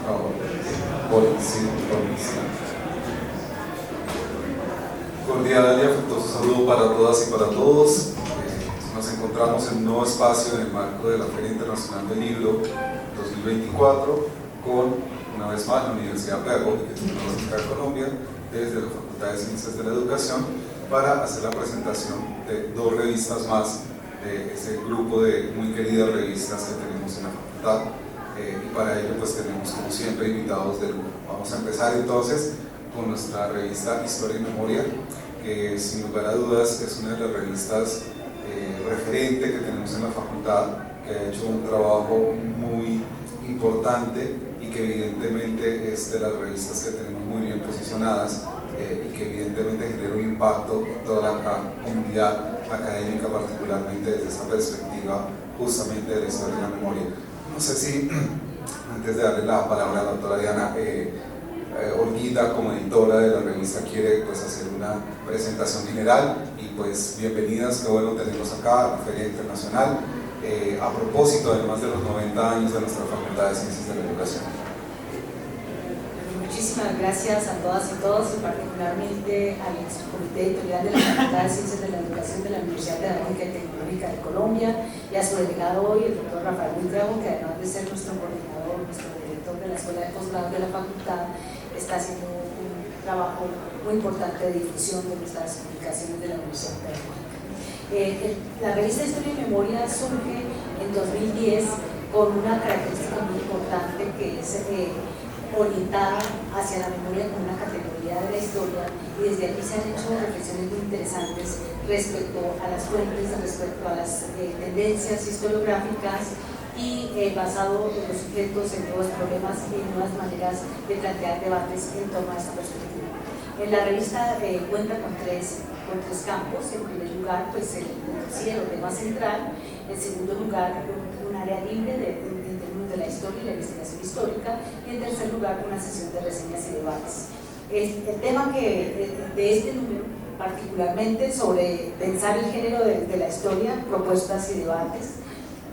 favor, por Cristina. Cordial y afectuoso saludo para todas y para todos. Nos encontramos en un nuevo espacio en el marco de la Feria Internacional del Libro 2024 con, una vez más, la Universidad Pedagógica y Tecnológica de Colombia, desde la Facultad de Ciencias de la Educación, para hacer la presentación de 2 revistas más de ese grupo de muy queridas revistas que tenemos en la facultad, y para ello pues tenemos como siempre invitados de lujo. Vamos a empezar entonces con nuestra revista Historia y Memoria, que sin lugar a dudas es una de las revistas referente que tenemos en la facultad, que ha hecho un trabajo muy importante y que evidentemente es de las revistas que tenemos muy bien posicionadas, y que evidentemente genera un impacto en toda la comunidad académica, particularmente desde esta perspectiva justamente de la historia y la memoria. No sé si, antes de darle la palabra a la doctora Diana, Olguita, como editora de la revista, quiere pues hacer una presentación general. Y pues bienvenidas, qué bueno tenerlos acá a la Feria Internacional, a propósito además de los 90 años de nuestra Facultad de Ciencias de la Educación. Muchísimas gracias a todas y todos, y particularmente al Comité Editorial de la Facultad de Ciencias de la Educación de la Universidad Pedagógica y Tecnológica de Colombia, y a su delegado hoy, el doctor Rafael Buitrago, que además de ser nuestro coordinador, nuestro director de la Escuela de Posgrado de la Facultad, está haciendo un trabajo muy importante de difusión de nuestras publicaciones de la Universidad Pedagógica. La revista Historia y Memoria surge en 2010 con una característica muy importante, que es orientada hacia la memoria como una categoría de la historia, y desde aquí se han hecho reflexiones muy interesantes respecto a las fuentes, respecto a las tendencias historiográficas, y basado en los sujetos, en nuevos problemas y en nuevas maneras de plantear debates en torno a esta perspectiva. En la revista cuenta con tres campos. En primer lugar, pues el noticiero, tema central. En segundo lugar, un área libre en términos de la historia y la investigación histórica. Y en tercer lugar, una sesión de reseñas y debates. El tema de este número, particularmente sobre pensar el género de la historia, propuestas y debates,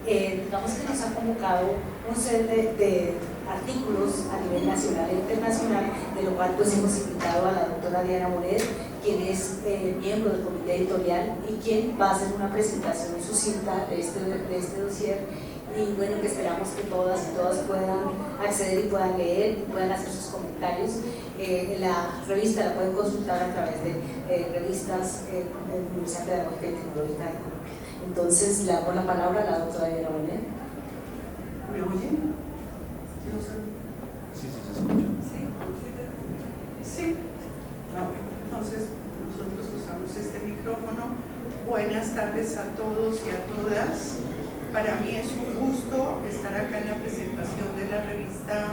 digamos que nos ha convocado un set de artículos a nivel nacional e internacional, de lo cual pues hemos invitado a la doctora Diana Moret, quien es miembro del comité editorial y quien va a hacer una presentación sucinta de este dossier, y bueno, que esperamos que todas y todos puedan acceder y puedan leer y puedan hacer sus comentarios. La revista la pueden consultar a través de revistas de la Universidad Pedagógica y Tecnológica de Colombia. Entonces le damos la palabra a la doctora Diana Moret. ¿Me oyen? Sí, se escucha. Sí. Entonces, nosotros usamos este micrófono. Buenas tardes a todos y a todas. Para mí es un gusto estar acá en la presentación de la revista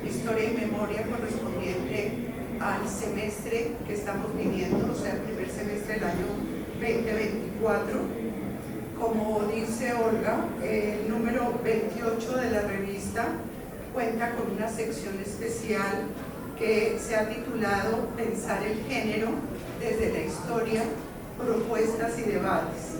Historia y Memoria, correspondiente al semestre que estamos viviendo, o sea, el primer semestre del año 2024. Como dice Olga, el número 28 de la revista cuenta con una sección especial que se ha titulado Pensar el género desde la historia, propuestas y debates.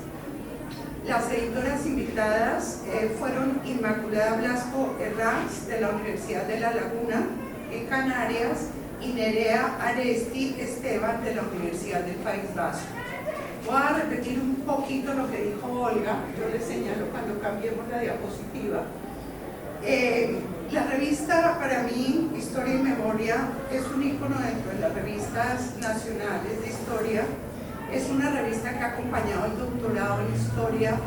Las editoras invitadas fueron Inmaculada Blasco Herranz, de la Universidad de La Laguna, en Canarias, y Nerea Aresti Esteban, de la Universidad del País Vasco. Voy a repetir un poquito lo que dijo Olga, yo les señalo cuando cambiemos la diapositiva. La revista, para mí, Historia y Memoria, es un ícono dentro de las revistas nacionales de historia. Es una revista que ha acompañado el doctorado en historia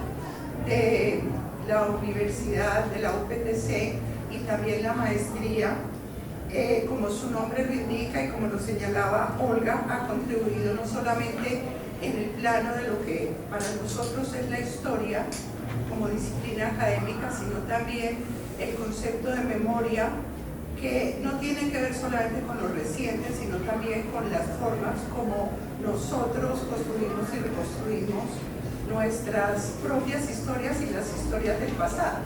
de la universidad, de la UPTC, y también la maestría. Como su nombre lo indica y como lo señalaba Olga, ha contribuido no solamente en el plano de lo que para nosotros es la historia como disciplina académica, sino también el concepto de memoria, que no tiene que ver solamente con lo reciente, sino también con las formas como nosotros construimos y reconstruimos nuestras propias historias y las historias del pasado.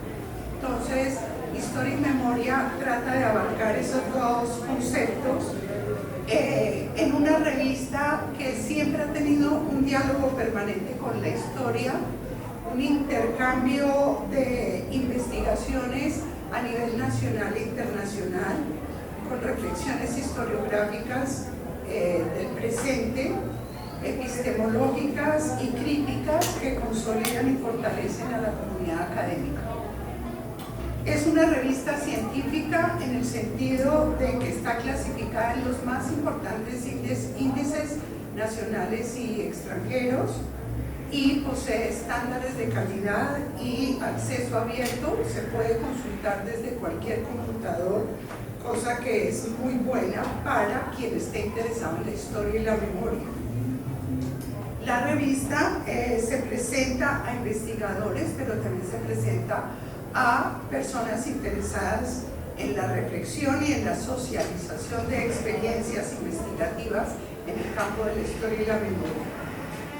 Entonces, Historia y Memoria trata de abarcar esos dos conceptos en una revista que siempre ha tenido un diálogo permanente con la historia, un intercambio de investigaciones a nivel nacional e internacional, con reflexiones historiográficas del presente, epistemológicas y críticas que consolidan y fortalecen a la comunidad académica. Es una revista científica en el sentido de que está clasificada en los más importantes índices nacionales y extranjeros y posee estándares de calidad y acceso abierto. Se puede consultar desde cualquier computador, cosa que es muy buena para quien esté interesado en la historia y la memoria. La revista se presenta a investigadores, pero también se presenta a personas interesadas en la reflexión y en la socialización de experiencias investigativas en el campo de la historia y la memoria.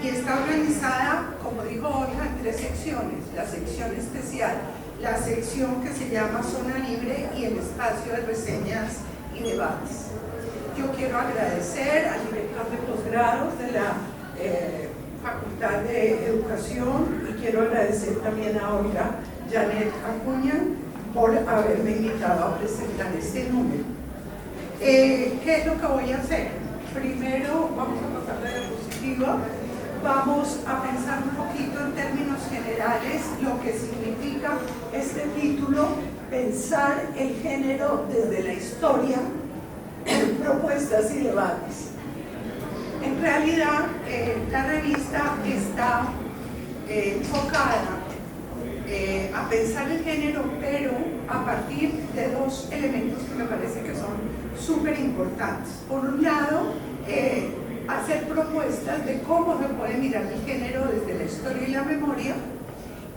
Y está organizada, como dijo Olga, en 3 secciones: la sección especial, la sección que se llama Zona Libre y el espacio de reseñas y debates. Yo quiero agradecer al director de posgrados de la Facultad de Educación y quiero agradecer también a Olga Janet Acuña por haberme invitado a presentar este número. ¿Qué es lo que voy a hacer? Primero vamos a pasar de la diapositiva, vamos a pensar un poquito en términos generales lo que significa este título, pensar el género desde la historia, propuestas y debates. En realidad, la revista está enfocada a pensar el género, pero a partir de 2 elementos que me parece que son súper importantes. Por un lado, hacer propuestas de cómo se puede mirar el género desde la historia y la memoria,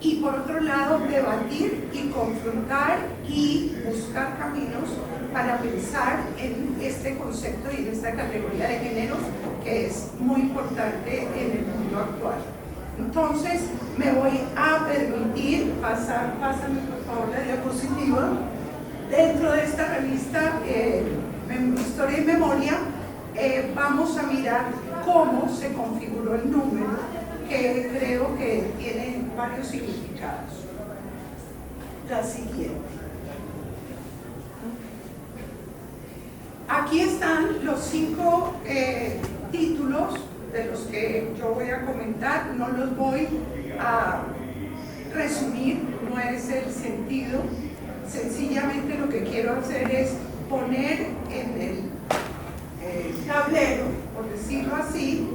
y por otro lado, debatir y confrontar y buscar caminos para pensar en este concepto y en esta categoría de géneros que es muy importante en el mundo actual. Entonces, me voy a permitir pásame por favor la diapositiva. Dentro de esta revista Historia y Memoria, vamos a mirar cómo se configuró el número, que creo que tiene varios significados. La siguiente. Aquí están los 5 títulos de los que yo voy a comentar. No los voy a resumir, no es el sentido. Sencillamente lo que quiero hacer es poner en el tablero, por decirlo así,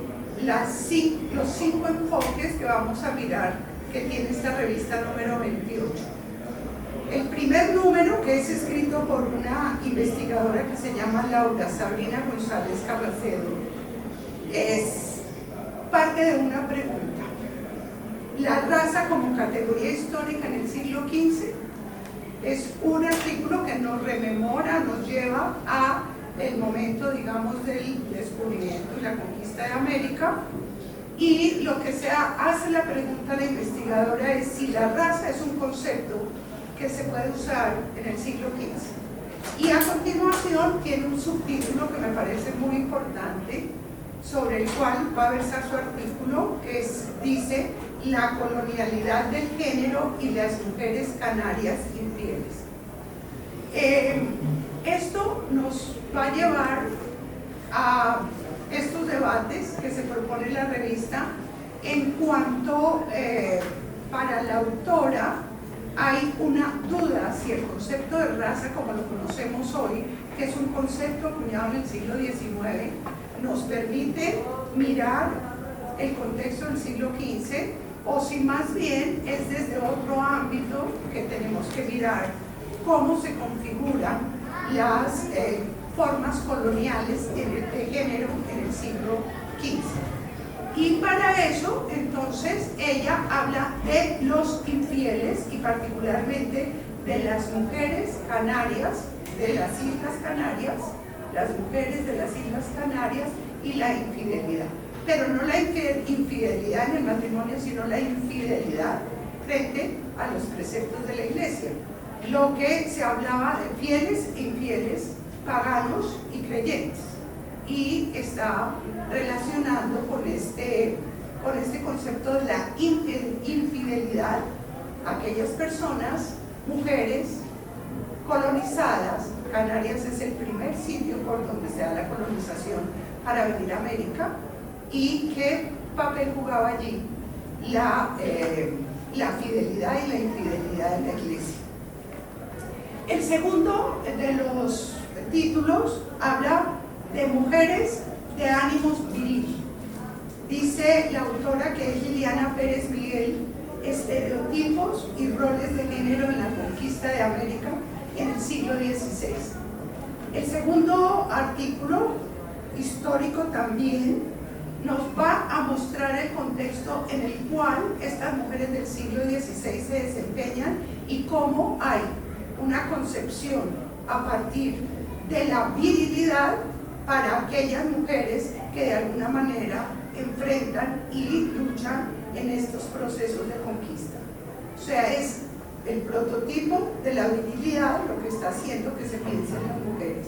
los 5 enfoques que vamos a mirar que tiene esta revista número 28. El primer número, que es escrito por una investigadora que se llama Laura Sabrina González Carracedo, es parte de una pregunta: ¿la raza como categoría histórica en el siglo XV? Es un artículo que nos rememora, nos lleva a el momento, digamos, del descubrimiento y la conquista de América, y lo que se hace la pregunta a la investigadora es si la raza es un concepto que se puede usar en el siglo XV. Y a continuación tiene un subtítulo que me parece muy importante, sobre el cual va a versar su artículo, que dice: la colonialidad del género y las mujeres canarias infieles. Esto nos va a llevar a estos debates que se propone en la revista, en cuanto para la autora hay una duda si el concepto de raza como lo conocemos hoy, que es un concepto acuñado en el siglo XIX, nos permite mirar el contexto del siglo XV, o si más bien es desde otro ámbito que tenemos que mirar cómo se configuran las formas coloniales de género en el siglo XV. Y para eso, entonces, ella habla de los infieles y particularmente de las mujeres canarias, de las Islas Canarias, las mujeres de las Islas Canarias y la infidelidad. Pero no la infidelidad en el matrimonio, sino la infidelidad frente a los preceptos de la Iglesia. Lo que se hablaba de fieles e infieles, paganos y creyentes. Y está relacionando con este concepto de la infidelidad aquellas personas, mujeres colonizadas. Canarias es el primer sitio por donde se da la colonización para venir a América. ¿Y qué papel jugaba allí? La fidelidad y la infidelidad de la Iglesia. El segundo de los títulos habla de mujeres de ánimos viril. Dice la autora, que es Liliana Pérez Miguel, estereotipos y roles de género en la conquista de América en el siglo XVI. El segundo artículo, histórico también, nos va a mostrar el contexto en el cual estas mujeres del siglo XVI se desempeñan y cómo hay una concepción a partir de la virilidad para aquellas mujeres que de alguna manera enfrentan y luchan en estos procesos de conquista. O sea, es el prototipo de la virilidad lo que está haciendo que se piense en las mujeres.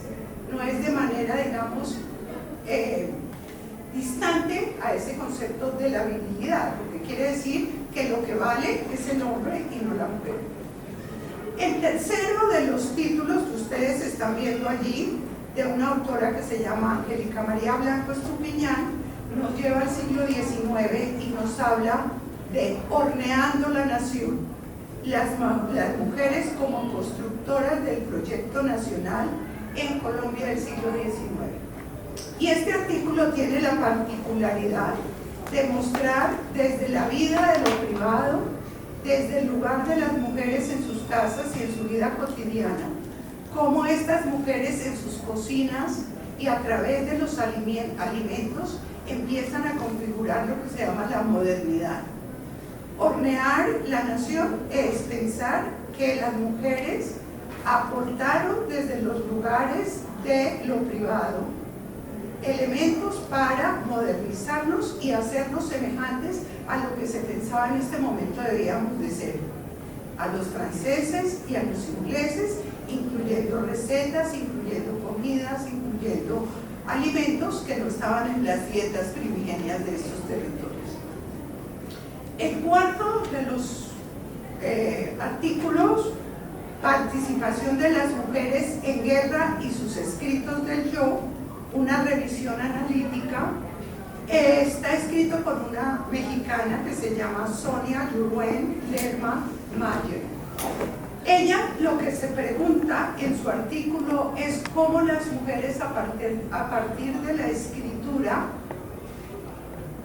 No es de manera, digamos, distante a ese concepto de la virilidad, porque quiere decir que lo que vale es el hombre y no la mujer. El tercero de los títulos que ustedes están viendo allí, de una autora que se llama Angélica María Blanco Estupiñán, nos lleva al siglo XIX y nos habla de horneando la nación, las mujeres como constructoras del proyecto nacional en Colombia del siglo XIX. Y este artículo tiene la particularidad de mostrar desde la vida de lo privado, desde el lugar de las mujeres en sus casas y en su vida cotidiana, cómo estas mujeres en sus cocinas y a través de los alimentos empiezan a configurar lo que se llama la modernidad. Hornear la nación es pensar que las mujeres aportaron desde los lugares de lo privado elementos para modernizarnos y hacernos semejantes a lo que se pensaba en este momento debíamos de ser, a los franceses y a los ingleses, incluyendo recetas, incluyendo comidas, incluyendo alimentos que no estaban en las dietas primigenias de estos territorios. El cuarto de los artículos, participación de las mujeres en guerra y sus escritos del yo, una revisión analítica, está escrito por una mexicana que se llama Sonia Luruen Lerma Mayer. Ella lo que se pregunta en su artículo es cómo las mujeres a partir de la escritura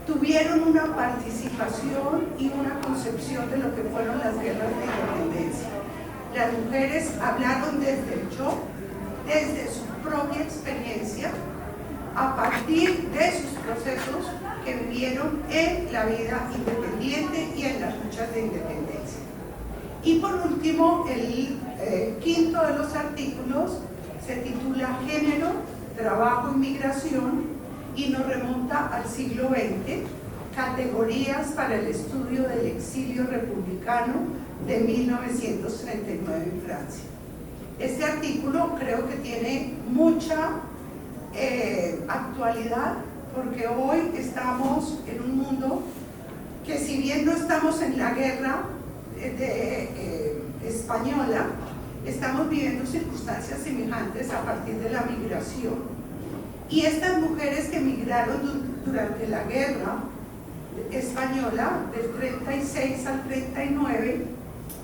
tuvieron una participación y una concepción de lo que fueron las guerras de independencia. Las mujeres hablaron desde el yo, desde su propia experiencia, a partir de sus procesos que vivieron en la vida independiente y en las luchas de independencia. Y por último, el quinto de los artículos se titula Género, Trabajo y Migración y nos remonta al siglo XX, categorías para el estudio del exilio republicano de 1939 en Francia. Este artículo creo que tiene mucha actualidad, porque hoy estamos en un mundo que, si bien no estamos en la guerra española, estamos viviendo circunstancias semejantes a partir de la migración. Y estas mujeres que migraron durante la guerra española del 36 al 39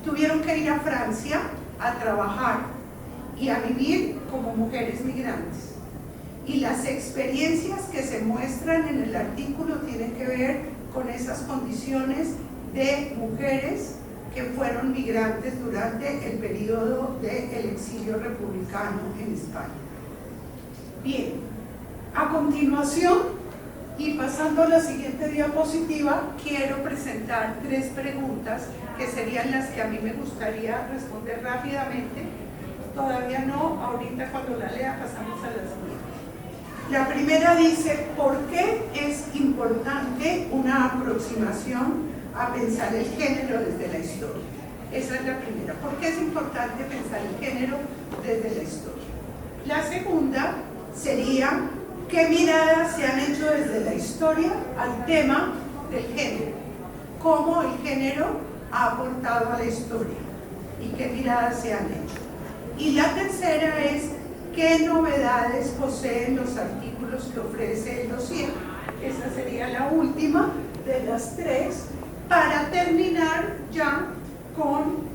tuvieron que ir a Francia a trabajar y a vivir como mujeres migrantes. Y las experiencias que se muestran en el artículo tienen que ver con esas condiciones de mujeres que fueron migrantes durante el periodo del exilio republicano en España. Bien, a continuación, y pasando a la siguiente diapositiva, quiero presentar 3 preguntas que serían las que a mí me gustaría responder rápidamente. Todavía no, ahorita cuando la lea pasamos a la siguiente. La primera dice, ¿por qué es importante una aproximación a pensar el género desde la historia? Esa es la primera. ¿Por qué es importante pensar el género desde la historia? La segunda sería, ¿qué miradas se han hecho desde la historia al tema del género? ¿Cómo el género ha aportado a la historia? ¿Y qué miradas se han hecho? Y la tercera es qué novedades poseen los artículos que ofrece el dossier. Esa sería la última de las tres, para terminar ya con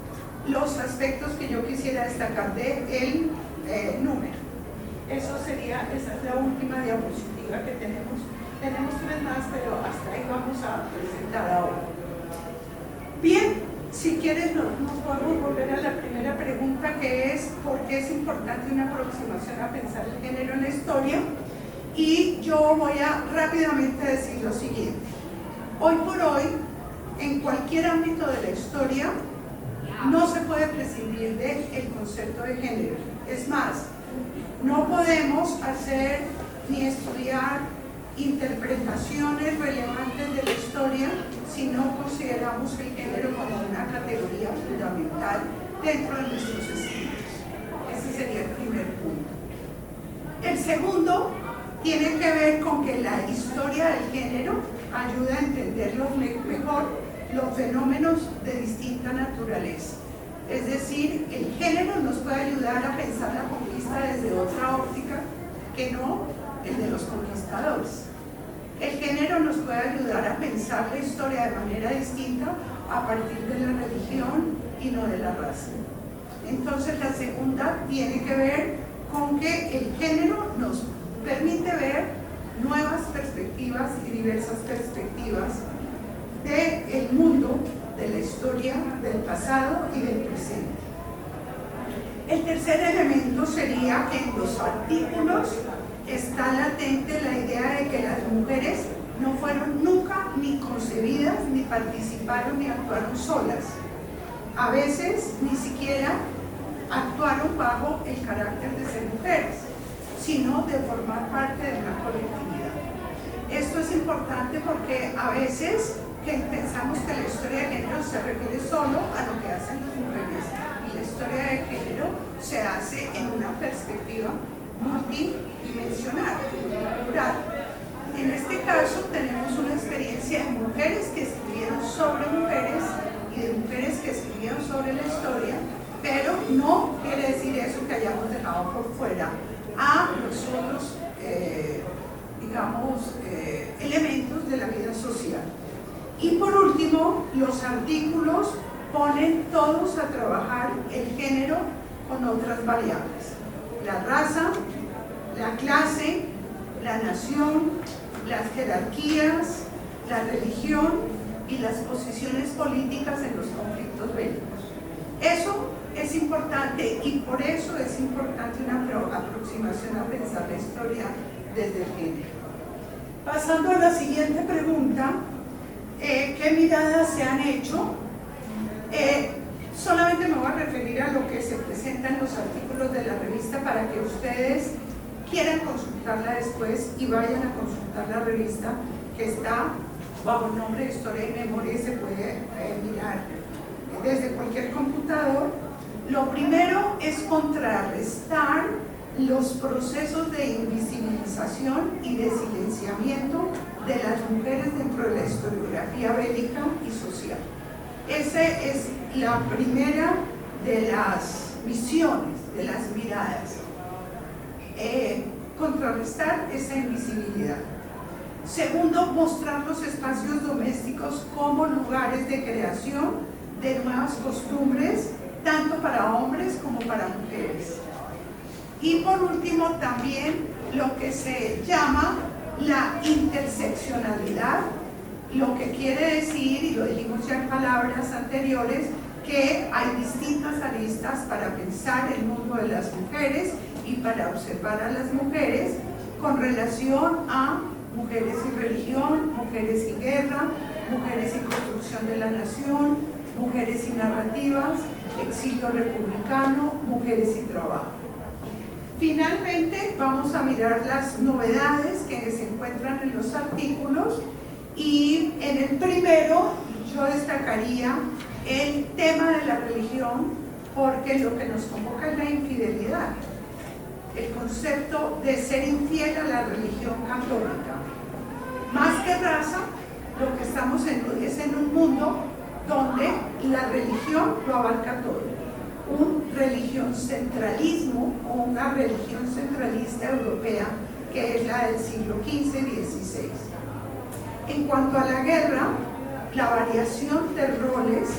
los aspectos que yo quisiera destacar del número. Esa es la última diapositiva que tenemos. Tenemos tres más, pero hasta ahí vamos a presentar ahora. Bien, si quieres nos podemos volver a la primera pregunta, que es ¿por qué es importante una aproximación a pensar el género en la historia? Y yo voy a rápidamente decir lo siguiente. Hoy por hoy, en cualquier ámbito de la historia, no se puede prescindir del concepto de género. Es más, no podemos hacer ni estudiar interpretaciones relevantes de la historia si no consideramos el género como una categoría fundamental dentro de nuestros estudios. Ese sería el primer punto. El segundo tiene que ver con que la historia del género ayuda a entender mejor los fenómenos de distinta naturaleza. Es decir, el género nos puede ayudar a pensar la conquista desde otra óptica que no el de los conquistadores. El género nos puede ayudar a pensar la historia de manera distinta a partir de la religión y no de la raza. Entonces la segunda tiene que ver con que el género nos permite ver nuevas perspectivas y diversas perspectivas del mundo, de la historia, del pasado y del presente. El tercer elemento sería que en los artículos está latente la idea de que las mujeres no fueron nunca ni concebidas, ni participaron, ni actuaron solas. A veces ni siquiera actuaron bajo el carácter de ser mujeres, sino de formar parte de una colectividad. Esto es importante porque a veces pensamos que la historia de género se refiere solo a lo que hacen las mujeres, y la historia de género se hace en una perspectiva multidimensional, plural. En este caso tenemos una experiencia de mujeres que escribieron sobre mujeres y de mujeres que escribieron sobre la historia, pero no quiere decir eso que hayamos dejado por fuera a los otros, elementos de la vida social. Y por último, los artículos ponen todos a trabajar el género con otras variables: la raza, la clase, la nación, las jerarquías, la religión y las posiciones políticas en los conflictos bélicos. Eso es importante, y por eso es importante una aproximación a pensar la historia desde el género. Pasando a la siguiente pregunta, ¿qué miradas se han hecho? Solamente me voy a referir a lo que se presenta en los artículos de la revista para que ustedes quieran consultarla después y vayan a consultar la revista, que está bajo el nombre de Historia y Memoria y se puede mirar desde cualquier computador. Lo primero es contrarrestar los procesos de invisibilización y de silenciamiento de las mujeres dentro de la historiografía bélica y social. Esa es la primera de las visiones, de las miradas. Contrarrestar esa invisibilidad. Segundo, mostrar los espacios domésticos como lugares de creación de nuevas costumbres, tanto para hombres como para mujeres. Y por último, también lo que se llama la interseccionalidad, lo que quiere decir, y lo dijimos ya en palabras anteriores, que hay distintas aristas para pensar el mundo de las mujeres y para observar a las mujeres con relación a mujeres y religión, mujeres y guerra, mujeres y construcción de la nación, mujeres y narrativas, exilio republicano, mujeres y trabajo. Finalmente vamos a mirar las novedades que se encuentran en los artículos, y en el primero yo destacaría el tema de la religión, porque lo que nos convoca es la infidelidad, el concepto de ser infiel a la religión católica. Más que raza, lo que estamos es en un mundo donde la religión lo abarca todo. un religión centralismo o una religión centralista europea que es la del siglo XV y XVI. En cuanto a la guerra, la variación de roles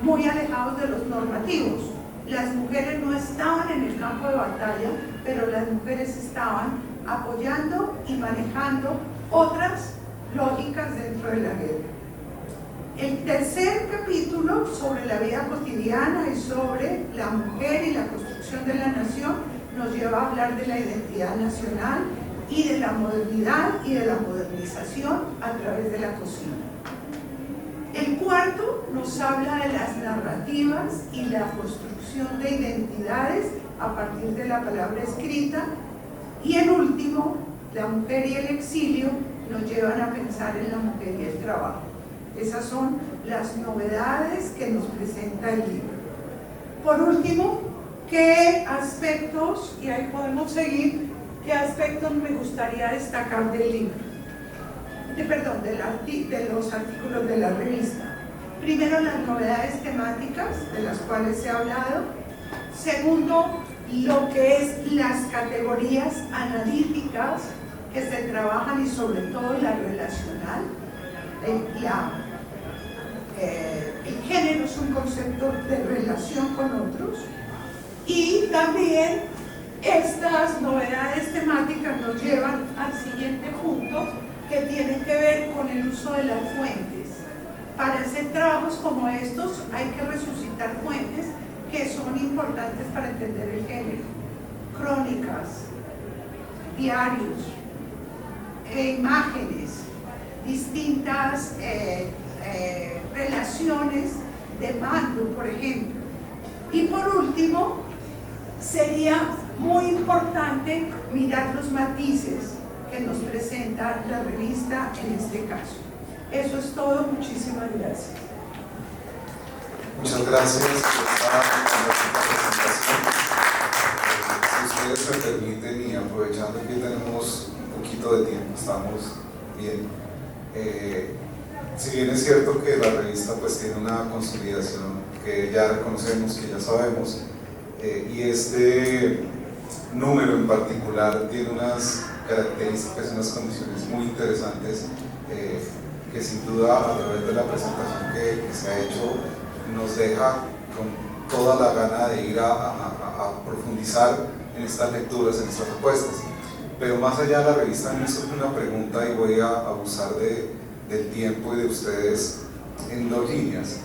muy alejados de los normativos. Las mujeres no estaban en el campo de batalla, pero las mujeres estaban apoyando y manejando otras lógicas dentro de la guerra. El tercer capítulo sobre la vida cotidiana y sobre la mujer y la construcción de la nación nos lleva a hablar de la identidad nacional y de la modernidad y de la modernización a través de la cocina. El cuarto nos habla de las narrativas y la construcción de identidades a partir de la palabra escrita. Y el último, la mujer y el exilio, nos llevan a pensar en la mujer y el trabajo. Esas son las novedades que nos presenta el libro. Por último, ¿qué aspectos, y ahí podemos seguir, qué aspectos me gustaría destacar del libro? De los artículos de la revista. Primero, las novedades temáticas de las cuales se ha hablado. Segundo, lo que es las categorías analíticas que se trabajan y sobre todo la relacional. El género es un concepto de relación con otros. Y también estas novedades temáticas nos llevan al siguiente punto, que tienen que ver con el uso de las fuentes. Para hacer trabajos como estos hay que resucitar fuentes que son importantes para entender el género. Crónicas, diarios, imágenes, distintas relaciones de mando, por ejemplo. Y por último, sería muy importante mirar los matices que nos presenta la revista en este caso. Eso es todo, muchísimas gracias. Muchas gracias por esta presentación. Si ustedes me permiten, y aprovechando que tenemos un poquito de tiempo, estamos bien. Si bien es cierto que la revista pues tiene una consolidación que ya reconocemos, que ya sabemos, y este número en particular tiene unas características, unas condiciones muy interesantes que sin duda a través de la presentación que se ha hecho nos deja con toda la gana de ir a profundizar en estas lecturas, en estas propuestas. Pero más allá de la revista me surge una pregunta y voy a abusar del tiempo y de ustedes en dos líneas.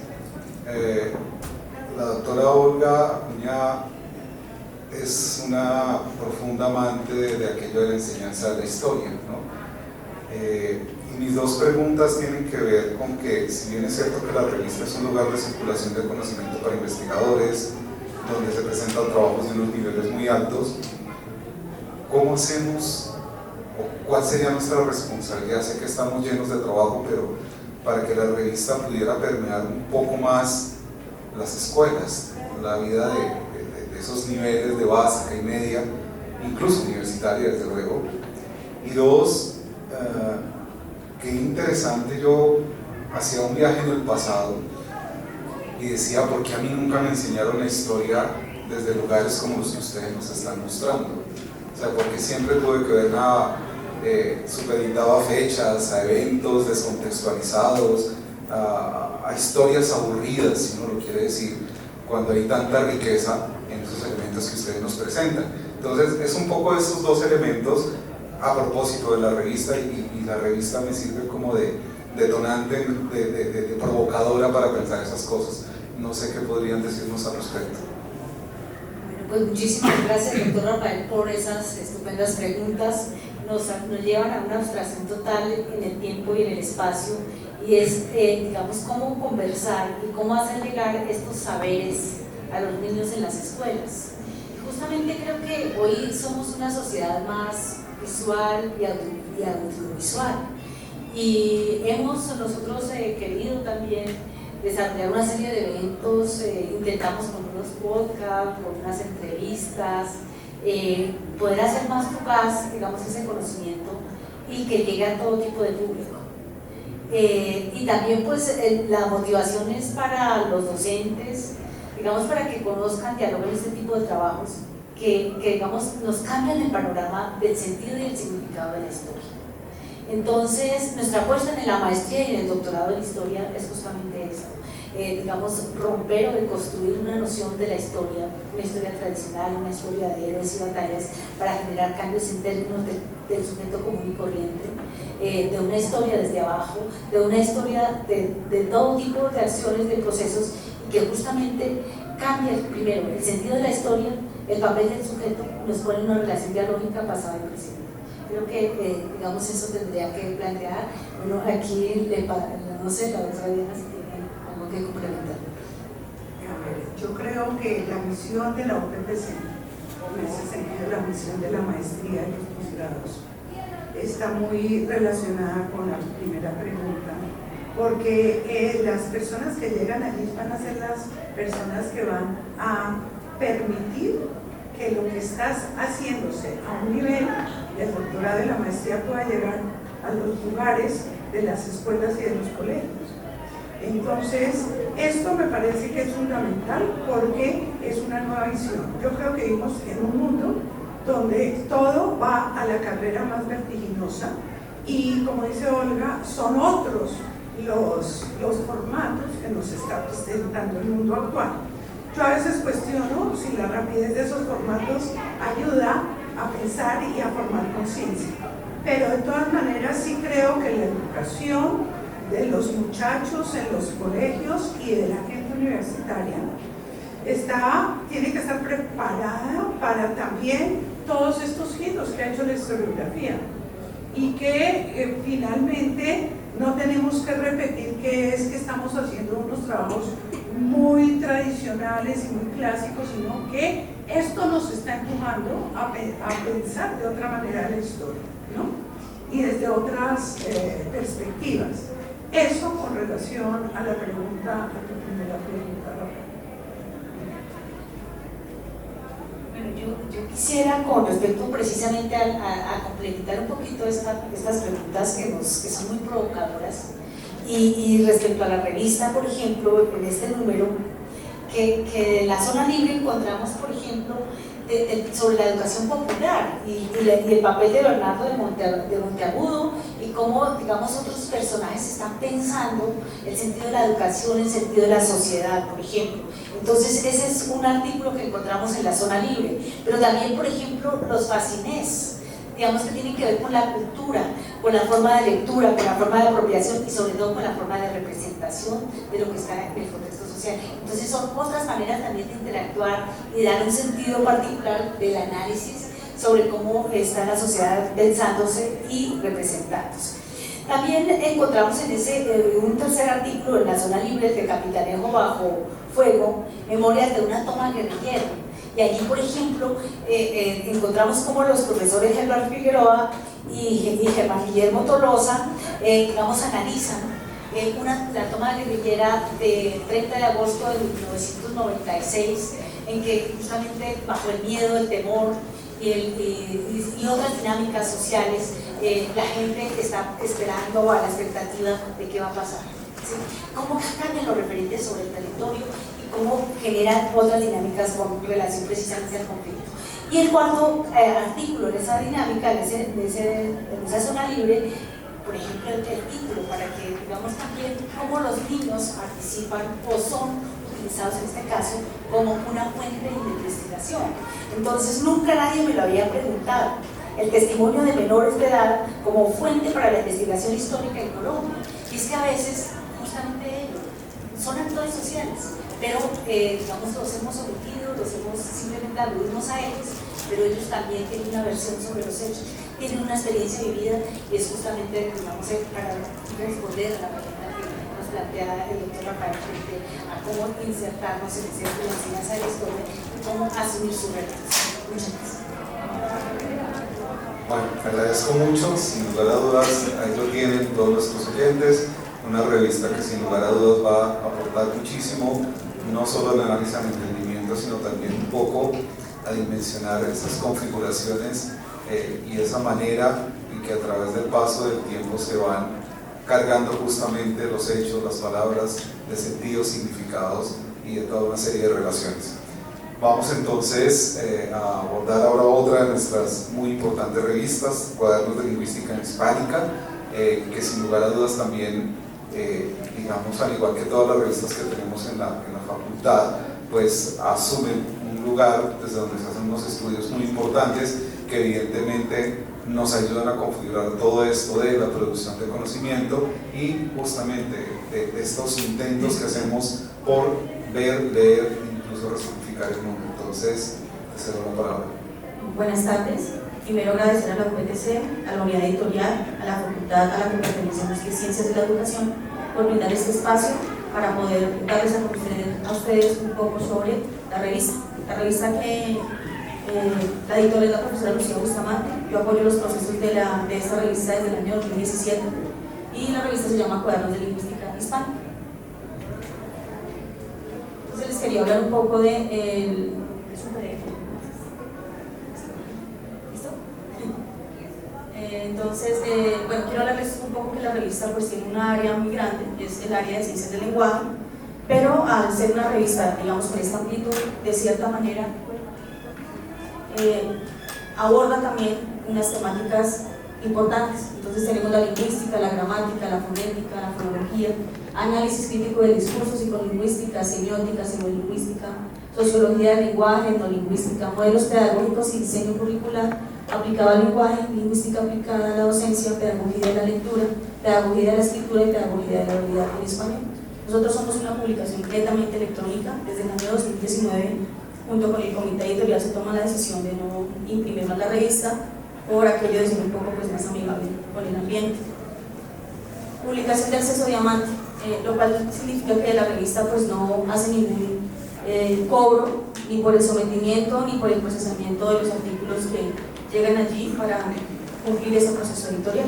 La doctora Olga Acuña es una profunda amante de aquello de la enseñanza de la historia, ¿no? Y mis dos preguntas tienen que ver con que, si bien es cierto que la revista es un lugar de circulación de conocimiento para investigadores, donde se presentan trabajos de unos niveles muy altos, ¿cómo hacemos o cuál sería nuestra responsabilidad? Sé que estamos llenos de trabajo, pero para que la revista pudiera permear un poco más las escuelas, la vida de esos niveles de básica y media, incluso universitaria desde luego. Y dos, qué interesante, yo hacía un viaje en el pasado y decía, ¿por qué a mí nunca me enseñaron la historia desde lugares como los que ustedes nos están mostrando? O sea, porque siempre tuve que ver supeditado a fechas, a eventos descontextualizados, a historias aburridas, si uno lo quiere decir, cuando hay tanta riqueza en esos elementos que ustedes nos presentan. Entonces, es un poco de estos dos elementos a propósito de la revista, y la revista me sirve como de detonante, de provocadora para pensar esas cosas. No sé qué podrían decirnos al respecto. Bueno, pues muchísimas gracias, doctor Rafael, por esas estupendas preguntas. Nos llevan a una abstracción total en el tiempo y en el espacio, y es, digamos, cómo conversar y cómo hacer llegar estos saberes a los niños en las escuelas. Y justamente creo que hoy somos una sociedad más visual y audiovisual, y hemos nosotros querido también desarrollar una serie de eventos, intentamos con unos podcasts, con unas entrevistas, poder hacer más fugaz, digamos, ese conocimiento y que llegue a todo tipo de público. Y también pues la motivación es para los docentes, digamos, para que conozcan, dialoguen este tipo de trabajos que digamos, nos cambian el panorama del sentido y el significado de la historia. Entonces, nuestra apuesta en la maestría y en el doctorado en historia es justamente esto. Digamos, romper o deconstruir una noción de la historia, una historia tradicional, una historia de héroes y batallas, para generar cambios en términos del sujeto común y corriente, de una historia desde abajo, de una historia de todo tipo de acciones, de procesos, y que justamente cambia primero el sentido de la historia, el papel del sujeto, nos pone en una relación dialógica pasado y presente. Creo que, digamos, eso tendría que plantear. Bueno, aquí, no sé, la otra Diana, si tiene algo que complementar. Yo creo que la misión de la UPPC, en ese sentido la misión de la maestría y los posgrados, está muy relacionada con la primera pregunta, porque las personas que llegan allí van a ser las personas que van a permitir que lo que estás haciéndose a un nivel del doctorado y la maestría pueda llegar a los lugares de las escuelas y de los colegios. Entonces, esto me parece que es fundamental porque es una nueva visión. Yo creo que vivimos en un mundo donde todo va a la carrera más vertiginosa y, como dice Olga, son otros los formatos que nos está presentando el mundo actual. Yo a veces cuestiono si la rapidez de esos formatos ayuda a pensar y a formar conciencia, pero de todas maneras sí creo que la educación de los muchachos en los colegios y de la gente universitaria tiene que estar preparada para también todos estos giros que ha hecho la historiografía y que finalmente no tenemos que repetir que es que estamos haciendo unos trabajos muy tradicionales y muy clásicos, sino que esto nos está empujando a pensar de otra manera la historia, ¿no? Y desde otras perspectivas. Eso con relación a la pregunta, a tu primera pregunta, Rafael. Bueno, yo quisiera, con respecto precisamente a complementar un poquito estas preguntas que son muy provocadoras, y respecto a la revista, por ejemplo, en este número, que en la zona libre encontramos, por ejemplo, sobre la educación popular y el papel de Bernardo de Monteagudo y cómo, digamos, otros personajes están pensando el sentido de la educación, el sentido de la sociedad, por ejemplo. Entonces, ese es un artículo que encontramos en la zona libre, pero también, por ejemplo, los fascinés, digamos, que tienen que ver con la cultura, con la forma de lectura, con la forma de apropiación y sobre todo con la forma de representación de lo que está en el contexto social. Entonces son otras maneras también de interactuar y dar un sentido particular del análisis sobre cómo está la sociedad pensándose y representándose. También encontramos en un tercer artículo en la zona libre de Capitanejo bajo fuego, memorias de una toma guerrillera. Y allí, por ejemplo, encontramos cómo los profesores Germán Figueroa y Germán Guillermo Tolosa, digamos, analizan la toma guerrillera de 30 de agosto de 1996, en que justamente bajo el miedo, el temor y otras dinámicas sociales, la gente está esperando a la expectativa de qué va a pasar, ¿sí? Cómo cambian los referentes sobre el territorio y cómo generan otras dinámicas con relación precisamente al conflicto. Y el cuarto artículo en esa dinámica, en esa zona libre, por ejemplo, el título, para que digamos también cómo los niños participan o son utilizados en este caso como una fuente de investigación. Entonces nunca nadie me lo había preguntado, el testimonio de menores de edad como fuente para la investigación histórica en Colombia. Y es que a veces justamente ellos son actores sociales, pero digamos los hemos omitido, simplemente aludimos a ellos, pero ellos también tienen una versión sobre los hechos, tienen una experiencia vivida y es justamente, digamos, para responder a la pregunta que nos plantea el doctor Rafael frente a cómo insertarnos en el centro de la enseñanza de la historia y cómo asumir su retos. Muchas gracias. Bueno, te agradezco mucho, sin lugar a dudas, ahí lo tienen todos nuestros oyentes, una revista que sin lugar a dudas va a aportar muchísimo, no solo al análisis del entendimiento, sino también un poco a dimensionar esas configuraciones y esa manera en que a través del paso del tiempo se van cargando justamente los hechos, las palabras de sentidos, significados y de toda una serie de relaciones. Vamos entonces a abordar ahora otra de nuestras muy importantes revistas, Cuadernos de Lingüística Hispánica, que sin lugar a dudas también, digamos, al igual que todas las revistas que tenemos en la facultad, pues asumen un lugar desde donde se hacen unos estudios muy importantes que evidentemente nos ayudan a configurar todo esto de la producción de conocimiento y justamente de estos intentos que hacemos por ver, leer e incluso resignificar el mundo. Entonces, te cedo la palabra. Buenas tardes. Primero agradecer a la UPTC, a la unidad editorial, a la facultad a la que pertenecemos, que es Ciencias de la Educación, por brindar este espacio para poder darles a ustedes un poco sobre la revista. La revista que la editora es la profesora Lucía Bustamante. Yo apoyo los procesos de esta revista desde el año 2017 y la revista se llama Cuadernos de Lingüística Hispánica. Entonces les quería hablar un poco de Entonces, bueno, quiero hablarles un poco que la revista pues tiene un área muy grande, es el área de ciencias del lenguaje, pero al ser una revista, digamos, con esta amplitud, de cierta manera, aborda también unas temáticas importantes. Entonces tenemos la lingüística, la gramática, la fonética, la fonología, análisis crítico del discurso, psicolingüística, semiótica, psicolingüística, sociología del lenguaje, etnolingüística, modelos pedagógicos y diseño curricular, aplicado al lenguaje, lingüística aplicada a la docencia, pedagogía de la lectura, pedagogía de la escritura y pedagogía de la oralidad en español. Nosotros somos una publicación netamente electrónica. Desde el año 2019, junto con el comité editorial, se toma la decisión de no imprimir más la revista por aquello de ser un poco pues, más amigable con el ambiente. Publicación de acceso diamante, lo cual significa que la revista pues, no hace ningún cobro ni por el sometimiento ni por el procesamiento de los artículos que llegan allí para cumplir ese proceso editorial.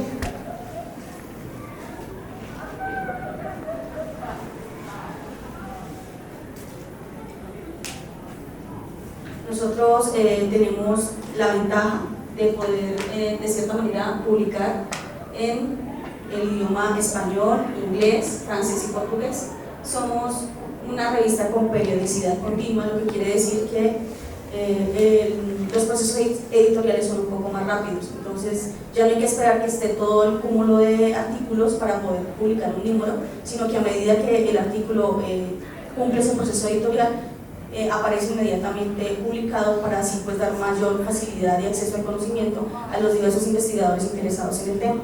Nosotros tenemos la ventaja de poder, de cierta manera, publicar en el idioma español, inglés, francés y portugués. Somos una revista con periodicidad continua, lo que quiere decir que los procesos editoriales son un poco más rápidos. Entonces ya no hay que esperar que esté todo el cúmulo de artículos para poder publicar un número, sino que a medida que el artículo cumple ese proceso editorial, aparece inmediatamente publicado para así pues dar mayor facilidad y acceso al conocimiento a los diversos investigadores interesados en el tema.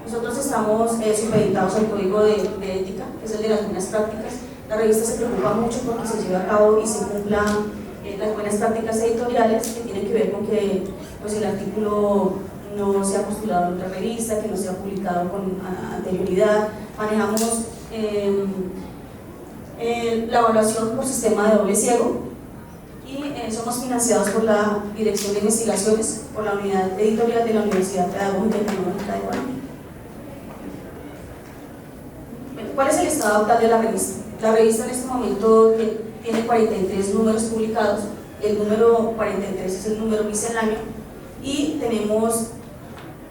Nosotros estamos supeditados al Código de Ética, que es el de las buenas prácticas. La revista se preocupa mucho porque se lleve a cabo y se cumplan las buenas prácticas editoriales, que tienen que ver con que pues, el artículo no sea postulado en otra revista, que no sea publicado con anterioridad. Manejamos la evaluación por sistema de doble ciego y somos financiados por la Dirección de Investigaciones, por la unidad editorial de la Universidad Pedagógica y Tecnológica de Colombia. ¿Cuál es el estado actual de la revista? La revista en este momento tiene 43 números publicados. El número 43 es el número misceláneo y tenemos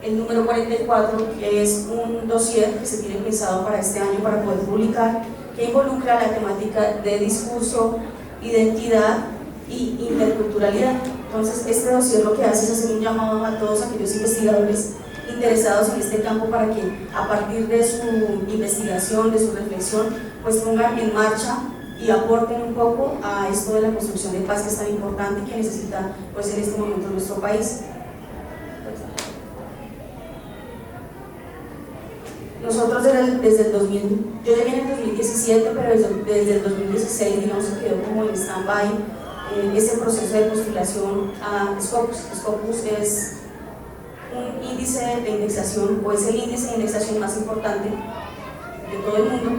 el número 44, que es un dossier que se tiene pensado para este año para poder publicar, que involucra la temática de discurso, identidad y interculturalidad. Entonces este dossier lo que hace es hacer un llamado a todos aquellos investigadores interesados en este campo para que a partir de su investigación, de su reflexión, pues pongan en marcha y aporten un poco a esto de la construcción de paz que es tan importante y que necesita pues en este momento nuestro país. Nosotros desde el 2000, yo llegué en el 2017, pero desde el 2016 digamos que quedó como en stand-by ese proceso de postulación a Scopus. Scopus es un índice de indexación, o es el índice de indexación más importante de todo el mundo.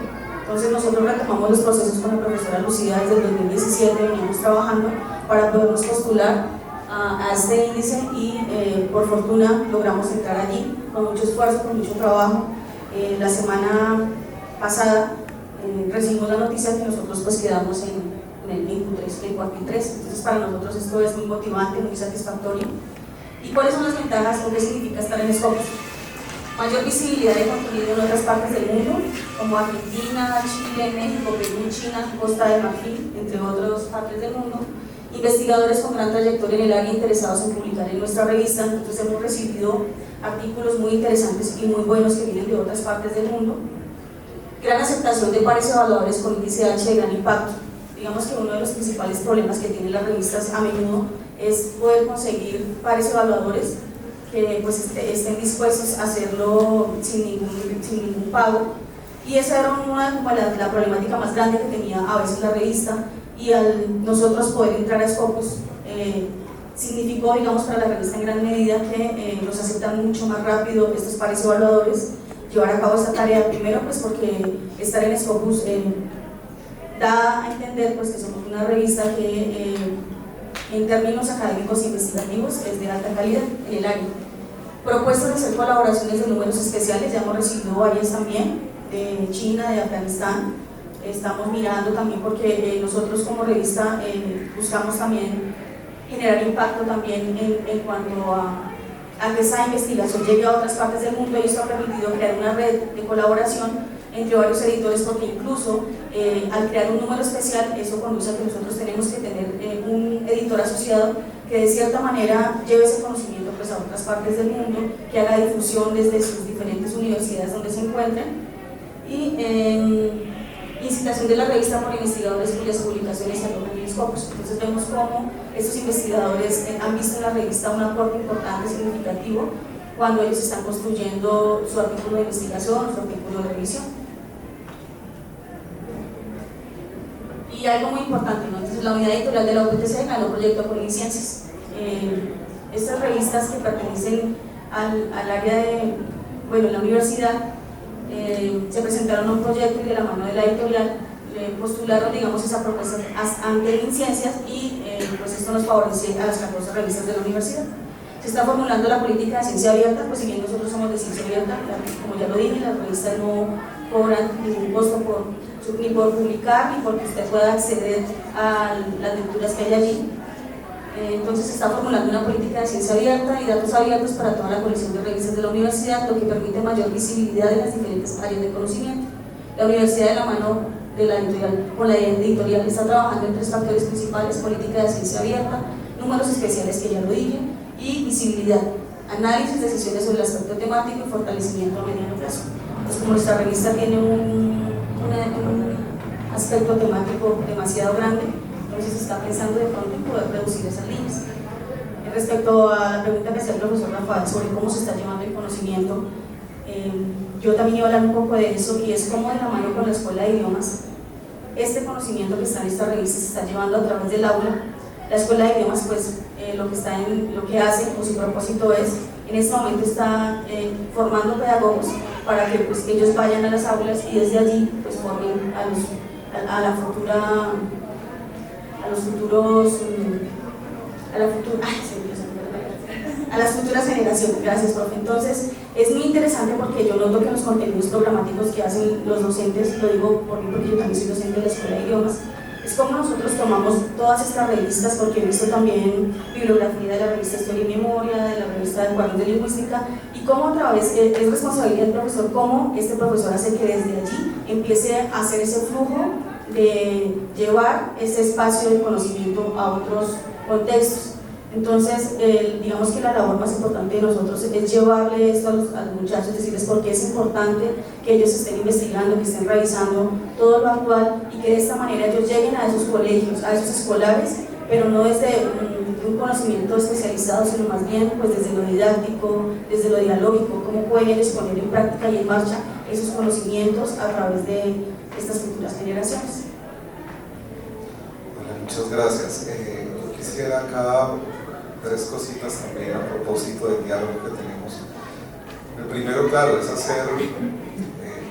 Entonces nosotros retomamos los procesos con la profesora Lucía desde el 2017, veníamos trabajando para podernos postular a este índice y por fortuna logramos entrar allí con mucho esfuerzo, con mucho trabajo. La semana pasada recibimos la noticia que nosotros pues quedamos en el INCU3, en el cuartil 3. Entonces para nosotros esto es muy motivante, muy satisfactorio. ¿Y cuáles son las ventajas o qué significa estar en Scopus? mayor visibilidad de contenido en otras partes del mundo, como Argentina, Chile, México, Perú, China, Costa de Marfil, entre otras partes del mundo. Investigadores con gran trayectoria en el área interesados en publicar en nuestra revista. Entonces hemos recibido artículos muy interesantes y muy buenos que vienen de otras partes del mundo. Gran aceptación de pares evaluadores con índice H de gran impacto. Digamos que uno de los principales problemas que tienen las revistas a menudo es poder conseguir pares evaluadores que pues estén dispuestos a hacerlo sin ningún pago, y esa era como la problemática más grande que tenía a veces la revista, y al nosotros poder entrar a Scopus significó, digamos, para la revista en gran medida que nos aceptan mucho más rápido estos pares evaluadores, llevar a cabo esta tarea, primero pues porque estar en Scopus da a entender pues que somos una revista que en términos académicos e investigativos es de alta calidad en el área. Propuestas de hacer colaboraciones de números especiales, ya hemos recibido varias también, de China, de Afganistán. Estamos mirando también porque nosotros como revista buscamos también generar impacto también en cuanto a que esa investigación llegue a otras partes del mundo, y esto ha permitido crear una red de colaboración entre varios editores, porque incluso al crear un número especial, eso conduce a que nosotros tenemos que tener un editor asociado que de cierta manera lleve ese conocimiento pues, a otras partes del mundo, que haga difusión desde sus diferentes universidades donde se encuentren, y incitación de la revista por investigadores cuyas publicaciones se alojan en Scopus. Entonces vemos cómo estos investigadores han visto en la revista un aporte importante, significativo, cuando ellos están construyendo su artículo de investigación, su artículo de revisión. Y algo muy importante, ¿no? Entonces, la unidad editorial de la UPTC ganó proyecto Ciencias. Estas revistas que pertenecen al área de, la universidad, se presentaron a un proyecto y de la mano de la editorial postularon, digamos, esa propuesta ante Ciencias, y pues esto nos favorece a las 14 revistas de la universidad. Se está formulando la política de ciencia abierta, pues si bien nosotros somos de ciencia abierta, como ya lo dije, las revistas no cobran ningún costo ni por publicar, ni porque usted pueda acceder a las lecturas que hay allí. Entonces se está formulando una política de ciencia abierta y datos abiertos para toda la colección de revistas de la universidad, lo que permite mayor visibilidad en las diferentes áreas de conocimiento. La universidad, de la mano de la editorial, con la editorial, está trabajando en 3 factores principales: política de ciencia abierta, números especiales, que ya lo dije, y visibilidad, análisis, decisiones sobre el aspecto temático y fortalecimiento a mediano plazo. Pues como nuestra revista tiene un aspecto temático demasiado grande, entonces se está pensando de pronto en poder reducir esas líneas. Respecto a la pregunta que hacía el profesor Rafael sobre cómo se está llevando el conocimiento, yo también iba a hablar un poco de eso, y es cómo de la mano con la Escuela de Idiomas este conocimiento que está en esta revista se está llevando a través del aula. La Escuela de Idiomas, pues, lo que hace, o su propósito es, en este momento está formando pedagogos para que pues, ellos vayan a las aulas y desde allí pues, formen a las futuras generaciones. Gracias, profe. Entonces, es muy interesante porque yo noto que los contenidos programáticos que hacen los docentes, lo digo por mí porque yo también soy docente de la Escuela de Idiomas, es como nosotros tomamos todas estas revistas, porque he visto también bibliografía de la revista Historia y Memoria, de la revista de Cuadernos de Lingüística, y cómo a través, es responsabilidad del profesor, cómo este profesor hace que desde allí empiece a hacer ese flujo de llevar ese espacio de conocimiento a otros contextos. Entonces, digamos que la labor más importante de nosotros es llevarle esto a los muchachos, decirles por qué es importante que ellos estén investigando, que estén revisando todo lo actual, y que de esta manera ellos lleguen a esos colegios, a esos escolares, pero no desde un conocimiento especializado, sino más bien pues desde lo didáctico, desde lo dialógico, cómo pueden ellos poner en práctica y en marcha esos conocimientos a través de estas futuras generaciones. Bueno, muchas gracias. Yo quisiera acá 3 cositas también a propósito del diálogo que tenemos. El primero, claro, es hacer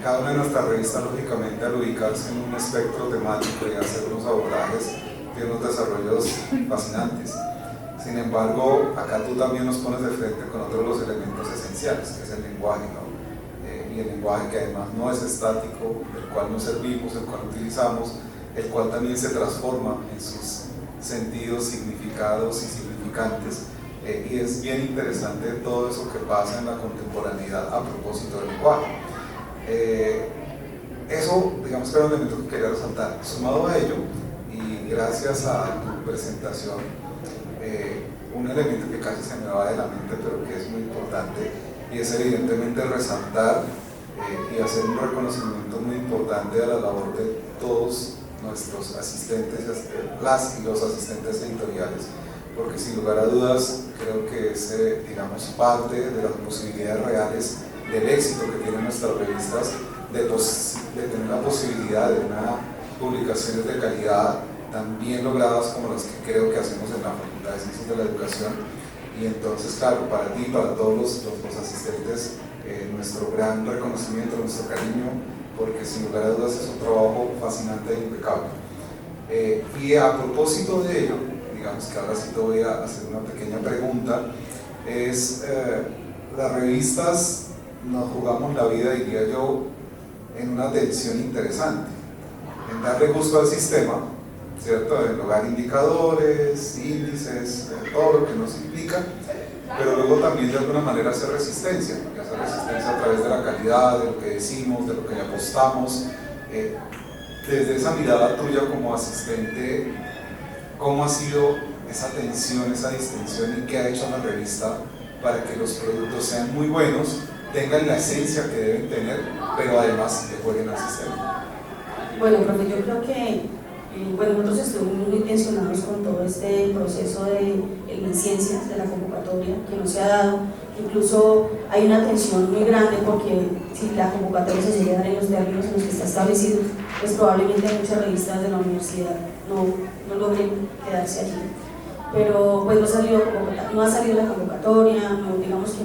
cada una de nuestras revistas, lógicamente, al ubicarse en un espectro temático y hacer unos abordajes, tiene unos desarrollos fascinantes. Sin embargo, acá tú también nos pones de frente con otro de los elementos esenciales, que es el lenguaje, ¿no? Y el lenguaje, que además no es estático, el cual nos servimos, el cual utilizamos, el cual también se transforma en sus sentidos, significados y significantes y es bien interesante todo eso que pasa en la contemporaneidad a propósito del lenguaje. Eso, digamos que era un elemento que quería resaltar. Sumado a ello, y gracias a tu presentación, un elemento que casi se me va de la mente, pero que es muy importante, y es evidentemente resaltar y hacer un reconocimiento muy importante a la labor de todos nuestros asistentes, las y los asistentes editoriales, porque sin lugar a dudas creo que es, digamos, parte de las posibilidades reales del éxito que tienen nuestras revistas, de tener la posibilidad de unas publicaciones de calidad tan bien logradas como las que creo que hacemos en la Facultad de Ciencias de la Educación. Y entonces, claro, para ti, para todos los asistentes, nuestro gran reconocimiento, nuestro cariño, porque sin lugar a dudas es un trabajo fascinante e impecable. Y a propósito de ello, digamos que ahora sí te voy a hacer una pequeña pregunta, es, las revistas nos jugamos la vida, diría yo, en una tensión interesante, en darle gusto al sistema, ¿cierto? En lograr indicadores, índices, todo lo que nos implica, pero luego también de alguna manera hacer resistencia a través de la calidad, de lo que decimos, de lo que le apostamos. Desde esa mirada tuya como asistente, ¿cómo ha sido esa tensión, esa distensión y qué ha hecho la revista para que los productos sean muy buenos, tengan la esencia que deben tener, pero además le jueguen al sistema? Bueno, profe, yo creo que nosotros estuvimos muy tensionados con todo este proceso de ciencias, de la convocatoria que no se ha dado. Incluso hay una tensión muy grande porque si la convocatoria se llega a dar en los términos en los que está establecido, pues probablemente muchas revistas de la universidad no logren quedarse allí. Pero pues no ha salido la convocatoria, digamos que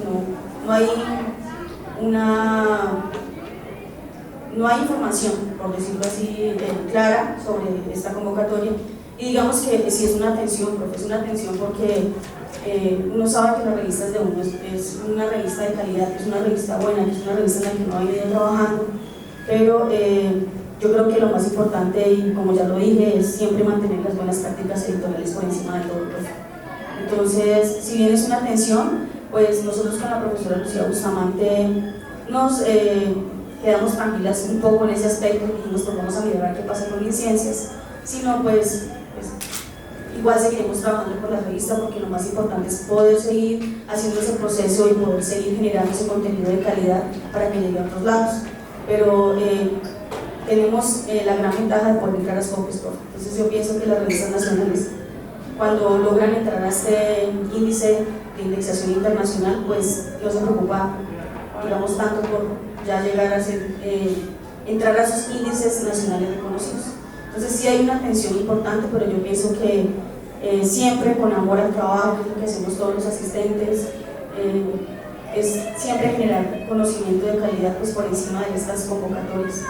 no hay información, por decirlo así, clara sobre esta convocatoria. Y digamos que sí es una tensión, profe, es una tensión porque uno sabe que la revista de uno es una revista de calidad, que es una revista buena, que es una revista en la que uno ha venido trabajando, pero yo creo que lo más importante, y como ya lo dije, es siempre mantener las buenas prácticas editoriales por encima de todo, profe. Entonces, si bien es una tensión, pues nosotros con la profesora Lucía Bustamante nos quedamos tranquilas un poco en ese aspecto y nos ponemos a mirar qué pasa con Inciencias, sino pues igual seguiremos trabajando por la revista porque lo más importante es poder seguir haciendo ese proceso y poder seguir generando ese contenido de calidad para que llegue a otros lados. Pero tenemos la gran ventaja de poder entrar a Scopus, entonces yo pienso que las revistas nacionales, cuando logran entrar a este índice de indexación internacional, pues no se preocupa, digamos, tanto por ya llegar a ser, entrar a esos índices nacionales reconocidos. Entonces sí hay una tensión importante, pero yo pienso que siempre con amor al trabajo, que es lo que hacemos todos los asistentes, es siempre generar conocimiento de calidad pues, por encima de estas convocatorias.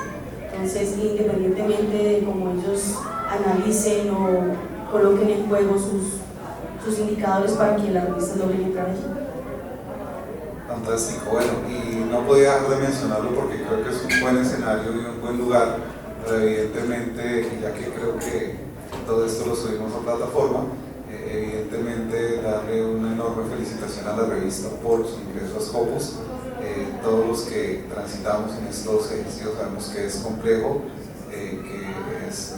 Entonces, independientemente de cómo ellos analicen o coloquen en juego sus indicadores para que las revistas logren entrar allí. Fantástico, bueno, y no podía dejar de mencionarlo porque creo que es un buen escenario y un buen lugar, pero evidentemente, ya que creo que todo esto lo subimos a plataforma, evidentemente darle una enorme felicitación a la revista por su ingreso a Scopus. Todos los que transitamos en estos ejercicios sabemos que es complejo, que es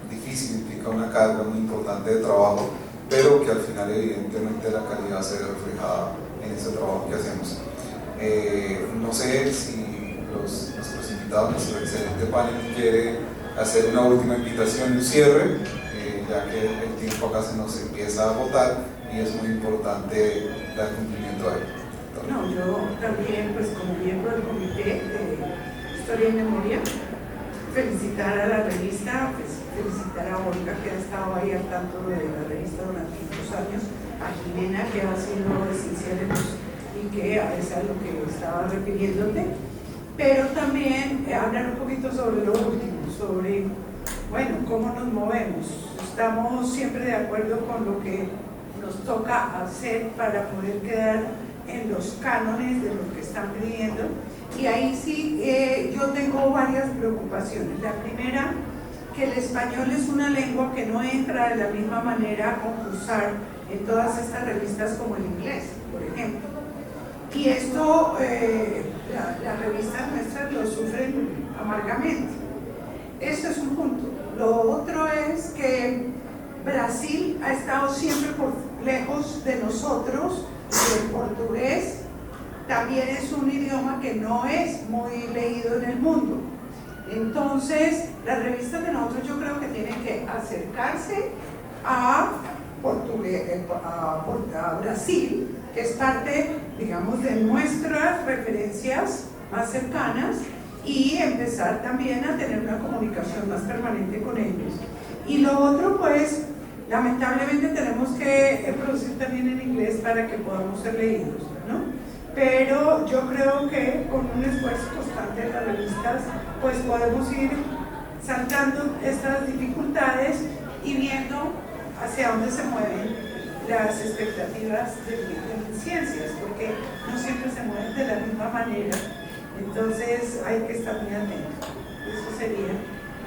difícil, implica una carga muy importante de trabajo, pero que al final evidentemente la calidad se ve reflejada en ese trabajo que hacemos. No sé si nuestros invitados, nuestro excelente panel, quiere hacer una última invitación y un cierre, ya que el tiempo acá se nos empieza a agotar y es muy importante dar cumplimiento a ello. No, yo también, pues como miembro del Comité de Historia y Memoria, felicitar a la revista, pues, felicitar a Olga, que ha estado ahí al tanto de la revista durante muchos años, a Jimena, que ha sido esencial y que es a lo que estaba refiriéndote, pero también hablar un poquito sobre lo último, sobre, bueno, cómo nos movemos. Estamos siempre de acuerdo con lo que nos toca hacer para poder quedar en los cánones de lo que están pidiendo, y ahí sí yo tengo varias preocupaciones. La primera, que el español es una lengua que no entra de la misma manera a concursar en todas estas revistas como el inglés, por ejemplo. Y esto, las revistas nuestras lo sufren amargamente. Esto es un punto. Lo otro es que Brasil ha estado siempre por lejos de nosotros, y el portugués también es un idioma que no es muy leído en el mundo. Entonces, las revistas de nosotros yo creo que tienen que acercarse a Brasil, que es parte, digamos, de nuestras referencias más cercanas, y empezar también a tener una comunicación más permanente con ellos. Y lo otro, pues, lamentablemente tenemos que producir también en inglés para que podamos ser leídos, ¿no? Pero yo creo que con un esfuerzo constante de las revistas, pues podemos ir saltando estas dificultades y viendo hacia dónde se mueven las expectativas de ciencias, porque no siempre se mueven de la misma manera. Entonces hay que estar muy atentos. Eso sería,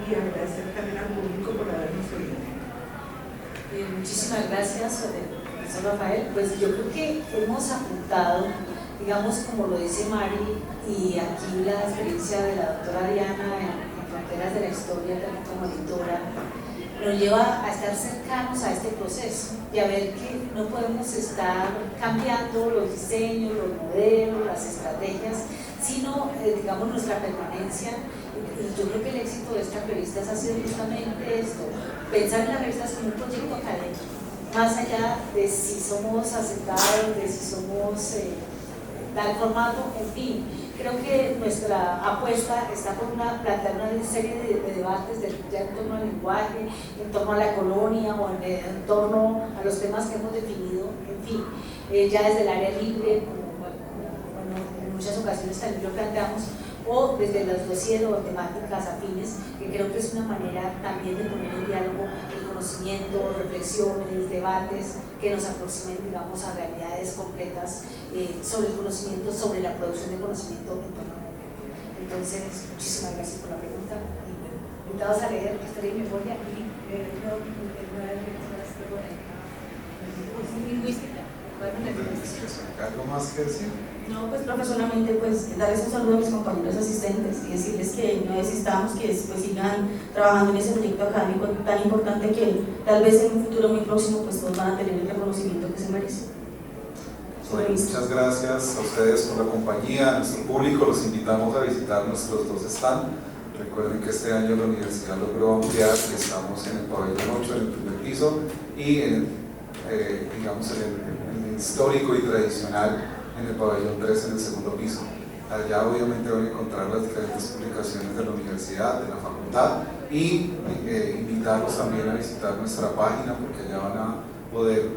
y agradecer también al público por habernos oído. Muchísimas gracias, profesor Rafael. Pues yo creo que hemos apuntado, digamos, como lo dice Mari, y aquí la experiencia de la doctora Diana en Fronteras de la Historia, también como editora, nos lleva a estar cercanos a este proceso y a ver que no podemos estar cambiando los diseños, los modelos, las estrategias, sino, digamos, nuestra permanencia. Y yo creo que el éxito de estas revistas ha sido justamente esto, pensar en las revistas como un proyecto académico, más allá de si somos aceptados, de si somos tal formato, en fin. Creo que nuestra apuesta está por plantear una serie de debates ya en torno al lenguaje, en torno a la colonia o en torno a los temas que hemos definido, en fin, ya desde el área libre, como en muchas ocasiones también lo planteamos, o desde los dossiers o temáticas afines, que creo que es una manera también de poner en diálogo el conocimiento, reflexiones, debates que nos aproximen, digamos, a realidades completas sobre el conocimiento, sobre la producción de conocimiento en torno a la mujer. Entonces, muchísimas gracias por la pregunta. Y bueno, invitados a leer Historia y Memoria y lingüística. ¿Algo más que decir? No, pues profesionalmente, pues darles un saludo a mis compañeros asistentes y decirles que no desistamos, que pues sigan trabajando en ese proyecto académico tan importante que tal vez en un futuro muy próximo pues todos van a tener el reconocimiento que se merecen. Bueno, muchas gracias a ustedes por la compañía, a nuestro público, los invitamos a visitar nuestros dos stands. Recuerden que este año la universidad logró ampliar y estamos en el pabellón 8 en el primer piso y en el histórico y tradicional en el pabellón 3 en el segundo piso. Allá obviamente van a encontrar las diferentes publicaciones de la universidad, de la facultad, y invitarlos también a visitar nuestra página porque allá van a poder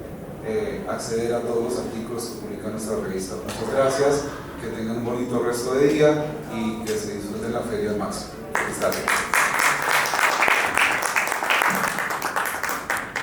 acceder a todos los artículos que publica nuestra revista. Muchas gracias, que tengan un bonito resto de día y que se disfruten la feria al máximo. Feliz tarde.